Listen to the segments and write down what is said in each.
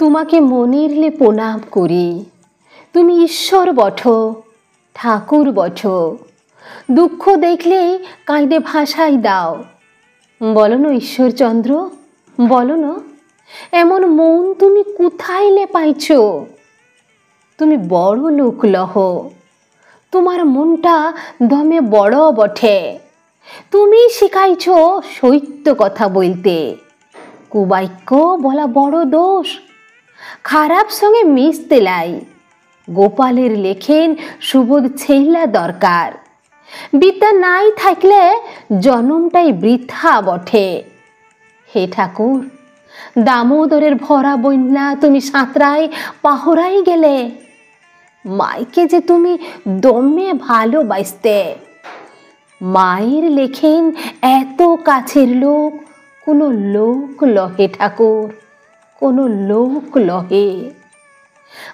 তোমাকে মনিরলে প্রণাম করি। তুমি ঈশ্বর বঠো, ঠাকুর বঠো। দুঃখ দেখলেই কাঁদে ভাসাই দাও। বলো না ঈশ্বরচন্দ্র, বলো না এমন মন তুমি কোথাইলে পাইছ? তুমি বড় লোক লহ, তোমার মনটা দমে বড় বটে। তুমি শিখাইছ সত্য কথা বলতে। কুবাক্য বলা বড় দোষ, খারাপ সঙ্গে মিশতে লাই। গোপালের লেখেন সুবোধ ছেইলা দরকার। বিদ্যা নাই থাকলে জনমটাই বৃথা বটে। হে ঠাকুর, দামোদরের ভরা বন্যা তুমি সাঁতরাই পাহরাই গেলে। মাইকে যে তুমি দমে ভালোবাসতে। মায়ের লেখেন এত কাছের লোক কোনো লোক লহে ঠাকুর, কোনো লোক লহে।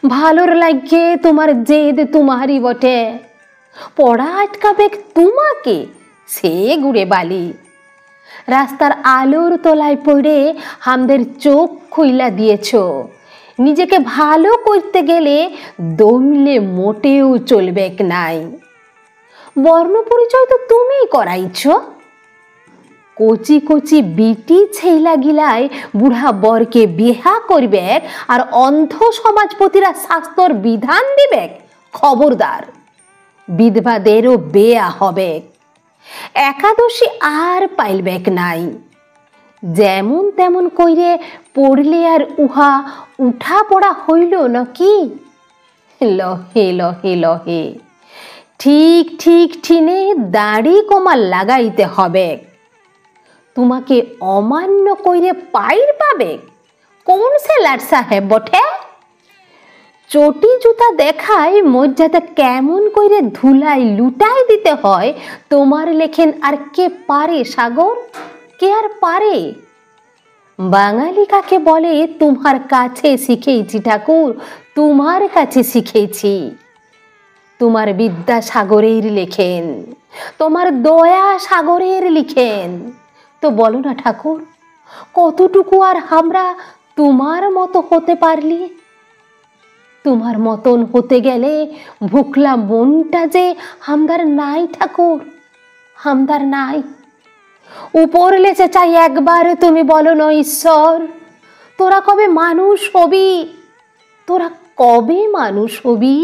ভালোর লাগে তোমার জেদ তোমারই বটে। পড়া আটকাবে তোমাকে সে গুড়ে বালি। রাস্তার আলোর তলায় পড়ে আমাদের চোখ খুইলা দিয়েছ। নিজেকে ভালো করতে গেলে দমলে মোটেও চলবে নাই। বর্ণ পরিচয় তো তুমিই করাইছ। কচি কচি বিটি ছেইলা গিলায় বুড়া বরকে বিহা করবে আর অন্ধ সমাজপতিরা শাস্ত্রর বিধান দিবে। খবরদার, বিধবাদেরও বেয়া হবে। একাদশী আর পাইলবেক নাই। যেমন তেমন কইরে পড়লে আর উহা উঠা পড়া হইল নাকি? লহে লহে লহে ঠিক ঠিক ঠিনে দাড়ি কমা লাগাইতে হবে। তোমাকে অমান্য কইরে পাইর পাবে কোন সে লাট সাহেব বটে? চটি জুতা দেখায় মর্যাদা কেমন কইরে ধুলাই লুটাই দিতে হয় তোমার লেখেন আর কে পারে সাগর? কে আর পারে? বাঙালি কাকে বলে তোমার কাছে শিখেছি ঠাকুর, তোমার কাছে শিখেছি। তোমার বিদ্যা সাগরের লেখেন, তোমার দয়া সাগরের লিখেন। তো বলো না ঠাকুর, কতটুকু আর আমরা তোমার মতো হতে পারলি? তোমার মতন হতে গেলে ভুকলা মনটা যে হামদার নাই ঠাকুর, হামদার নাই। উপর লেচে চাই একবার তুমি বলো না ঈশ্বর, তোরা কবে মানুষ হবি? তোরা কবে মানুষ হবি?